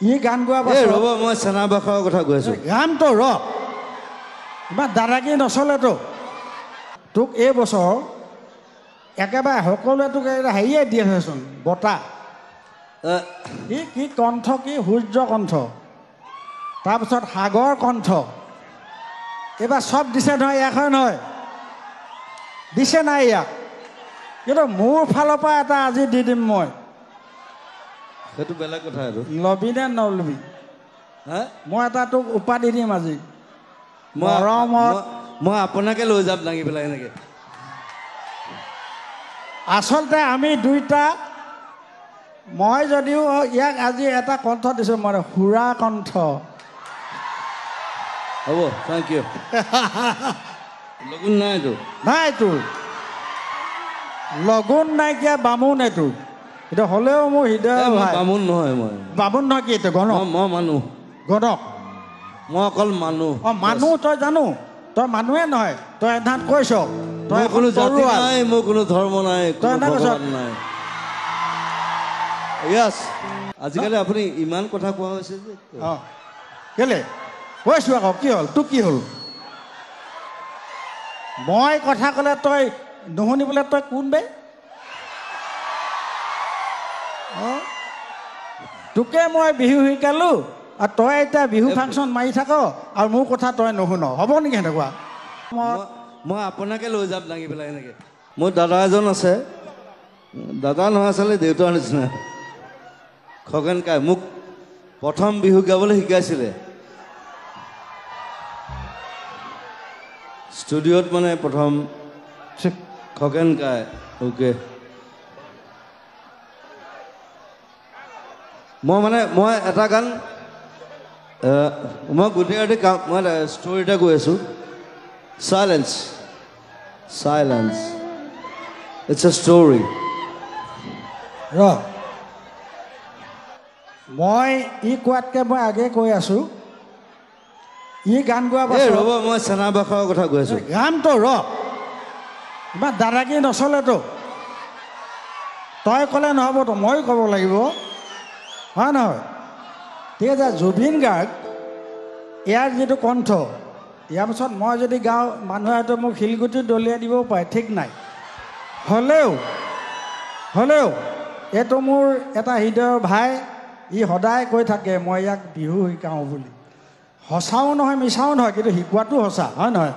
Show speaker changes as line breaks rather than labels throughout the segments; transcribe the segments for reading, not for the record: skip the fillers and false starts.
ই গান গোৱা পাছত
ৰ'ব মই চেনাবাসৰ কথা কৈ আছোঁ
গানটো ইমান দাদাগিৰি নচলেতো তোক এই বছৰ একেবাৰে সকলোৱে তোক হেৰিয়ে দিয়ে থৈচোন বঁটা কি কণ্ঠ কি সূৰ্য কণ্ঠ তাৰপিছত সাগৰ কণ্ঠ এইবাৰ চব দিছে নহয় ইয়াক হয় নহয় দিছে নাই ইয়াক কিন্তু মোৰ ফালৰ পৰা এটা আজি দি দিম মই
সেইটো বেলেগ কথা আৰু
লবি নে নলবি মই এটা তোক উপাধি দিম আজি
মই আপোনাকে লৈ যাম দাঙি পেলাই এনেকৈ
আচলতে আমি দুইটা মই যদিও ইয়াক আজি এটা কণ্ঠ দিছোঁ মানে সুৰা কণ্ঠ
হ'ব থেংক ইউ লগুণ নাইতো
নাই তোৰ লগুণ নাইকিয়া বামুণ এইটো এইটো হ'লেও মোৰ হৃদয়
বামুণ নহয় মই
বামুণ নহয় কি এইটো গণক
মই মানুহ
গণক
মই অকল মানুহ
মানুহ তই জানো তই মানুহে নহয় তই এধান কৈছ
তই কোনো জাতি নাই মোৰ কোনো ধৰ্ম নাই
তই এনে কৈছ
নাই য়েছ আজিকালি আপুনি ইমান কথা কোৱা হৈছে যে
কেলে কৈছোঁ আকৌ কি হ'ল তোক কি হ'ল মই কথা ক'লে তই নুশুনিবলৈ তই কোন বে তোকে মই বিহু শিকালোঁ আৰু তই এতিয়া বিহু ফাংচন মাৰি থাক আৰু মোৰ কথা তই নুশুন হ'ব নেকি সেনেকুৱা
মই আপোনাকে লৈ যাম দাঙি পেলাই এনেকৈ মোৰ দাদা এজন আছে দাদা নহয় আচলতে দেউতাৰ নিচিনা খগেন কাই মোক প্ৰথম বিহু গাবলৈ শিকাইছিলে ষ্টুডিঅ'ত মানে প্ৰথম খগেন কাই অ'কে মই এটা গান মই গোটেই ৰাতি মই ষ্টৰি এটা কৈ আছোঁ challenge challenge it's a story
মই ই কোৱাতকৈ মই আগে কৈ আছোঁ ই গান গোৱা
ৰ'ব মই চেনাবাসৰ কথা কৈ আছোঁ
গানটো ইমান দাদাগিৰি নচলেতো তই ক'লে নহ'বতো ময়ো ক'ব লাগিব হয় নহয় ঠিক আছে জুবিন গাৰ্গ ইয়াৰ যিটো কণ্ঠ ইয়াৰ পিছত মই যদি গাওঁ মানুহে হয়তো মোক শিলগুটি দলিয়াই দিবও পাৰে ঠিক নাই হ'লেও এইটো মোৰ এটা হৃদয়ৰ ভাই ই সদায় কৈ থাকে মই ইয়াক বিহু শিকাওঁ বুলি সঁচাও নহয় মিছাও নহয় কিন্তু শিকোৱাটো সঁচা হয় নহয়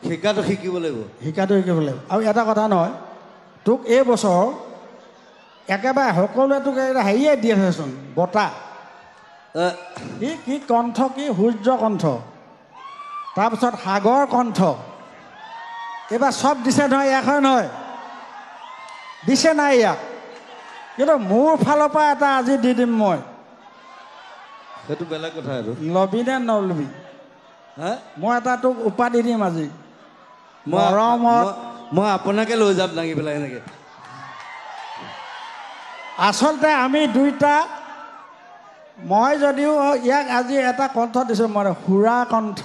শিকাটো শিকিব লাগিব
আৰু এটা কথা নহয় তোক এই বছৰ একেবাৰে সকলোৱে তোক হেৰিয়ে দিয়ে থৈচোন বঁটা কি কণ্ঠ কি সূৰ্য কণ্ঠ তাৰপিছত সাগৰ কণ্ঠ এইবাৰ চব দিছে নহয় ইয়াক হয় নহয় দিছে নাই ইয়াক কিন্তু মোৰ ফালৰ পৰা এটা আজি দি দিম মই
সেইটো বেলেগ কথা আৰু
লবি নে নলবি মই এটা তোক উপাধি দিম আজি
মই আপোনাকে লৈ যাম দাঙি পেলাই এনেকৈ
আচলতে আমি দুইটা মই যদিও ইয়াক আজি এটা কণ্ঠ দিছোঁ মানে সুৰা কণ্ঠ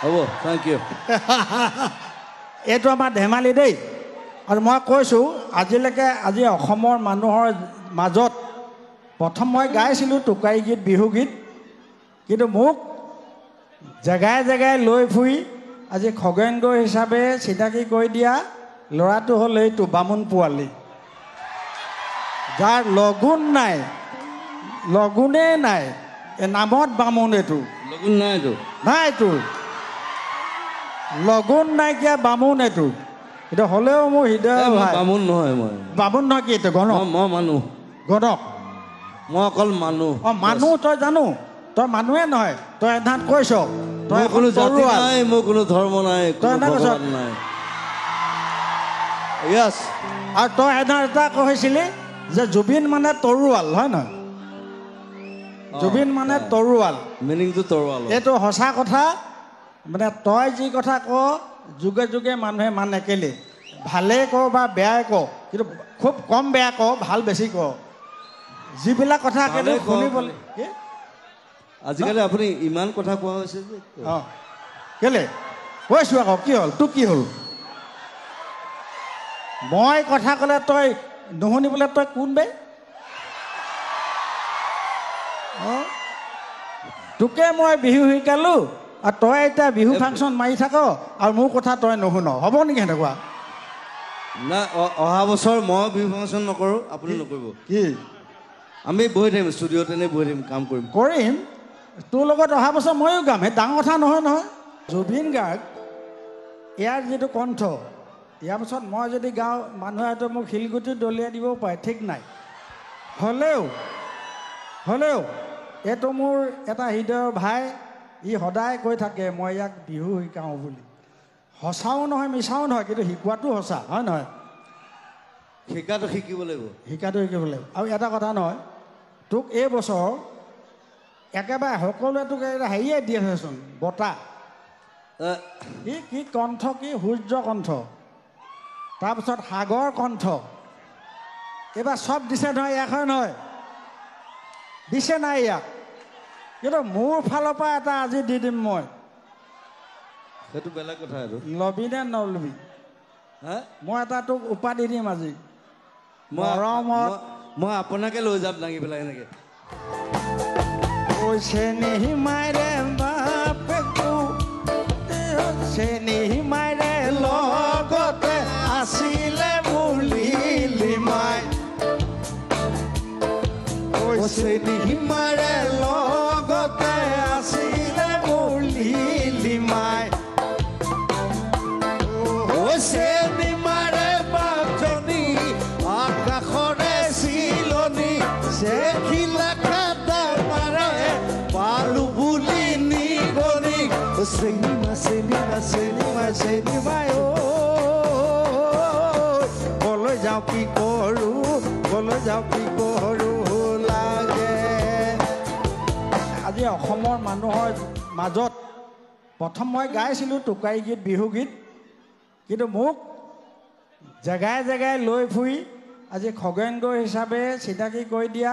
হ'ব থেংক ইউ
এইটো আমাৰ ধেমালি দেই আৰু মই কৈছোঁ আজিলৈকে আজি অসমৰ মানুহৰ মাজত প্ৰথম মই গাইছিলোঁ টোকাৰী গীত বিহু গীত কিন্তু মোক জেগাই জেগাই লৈ ফুৰি আজি খগেন গগৈ হিচাপে চিনাকি কৰি দিয়া ল'ৰাটো হ'ল এইটো বামুণ পোৱালি যাৰ লগুণেই নাই এই নামত বামুণ এইটো
লগুণ নাইতো
নাই তোৰ লগুণ নাইকিয়া বামুণ এইটো এইটো হ'লেও মোৰ হৃদয়
বামুণ নহয় মই
বামুণ নহয় কি এইটো গণক
মই মানুহ
গণক
মই অকল মানুহ
মানুহ তই জানো তই মানুহে নহয় তই এধান কৈছ
তই কোনো জাতি নাই মোৰ কোনো ধৰ্ম নাই
তই এনে কৈছ
নাই য়েছ
আৰু তই এধান এটা কৈছিলি যে জুবিন মানে তৰোৱাল হয় নহয় জুবিন মানে তৰোৱাল
মিনিংটো তৰোৱাল
এইটো সঁচা কথা মানে তই যি কথা ক যুগে যুগে মানুহে মানে কেলে ভালেই ক বা বেয়াই ক কিন্তু খুব কম বেয়া ক ভাল বেছি ক যিবিলাক কথা কেলে শুনিবলৈ
আজিকালি আপুনি ইমান কথা কোৱা হৈছে যে
কেলে কৈছোঁ আকৌ কি হ'ল তোক কি হ'ল মই কথা ক'লে তই নুশুনিবলৈ তই কোন বে অঁ তোকে মই বিহু শিকালোঁ আৰু তই এতিয়া বিহু ফাংচন মাৰি থাক আৰু মোৰ কথা তই নুশুন হ'ব নেকি সেনেকুৱা
না অহা বছৰ মই বিহু ফাংচন নকৰোঁ আপুনি নকৰিব
কি
আমি বহি থাকিম ষ্টুডিঅ'ত এনেই বহি থাকিম কাম কৰিম
কৰিম তোৰ লগত অহা বছৰ ময়ো গাম সেই ডাঙৰ কথা নহয় নহয় জুবিন গাৰ্গ ইয়াৰ যিটো কণ্ঠ ইয়াৰ পিছত মই যদি গাওঁ মানুহে হয়তো মোক শিলগুটি দলিয়াই দিবও পাৰে ঠিক নাই হ'লেও এইটো মোৰ এটা হৃদয়ৰ ভাই ই সদায় কৈ থাকে মই ইয়াক বিহু শিকাওঁ বুলি সঁচাও নহয় মিছাও নহয় কিন্তু শিকোৱাটো সঁচা হয় নহয়
শিকাটো শিকিব লাগিব
আৰু এটা কথা নহয় তোক এই বছৰ একেবাৰে সকলোৱে তোক হেৰিয়ে দি আছেচোন বঁটা কি কণ্ঠ কি সূৰ্য কণ্ঠ তাৰপিছত সাগৰ কণ্ঠ এইবাৰ চব দিছে নহয় ইয়াক হয় নহয় দিছে নাই ইয়াক কিন্তু মোৰ ফালৰ পৰা এটা আজি দি দিম মই
সেইটো বেলেগ কথা এইটো
লবি নে নলবি মই এটা তোক উপাধি দিম আজি
মই আপোনাকে লৈ যাম দাঙি পেলাই এনেকে
চেনি মাৰে বাপেকো চেনি মাৰে লগতে আছিলে মোৰ লিলিমাই চেনি মাৰে লগতে আছিলে মোৰ লিলিমাই চেনি মাৰে বাপজনী আকাশৰে চিলনি চেখিলা খাটা মাৰে পালো বুলি নিগনি চেনিমা কলৈ যাওঁ কি কৰোঁ লাগে আজি অসমৰ মানুহৰ মাজত প্ৰথম মই গাইছিলোঁ টোকাৰী গীত বিহু গীত কিন্তু মোক জেগাই জেগাই লৈ ফুৰি আজি খগেন গগৈ হিচাপে চিনাকি কৰি দিয়া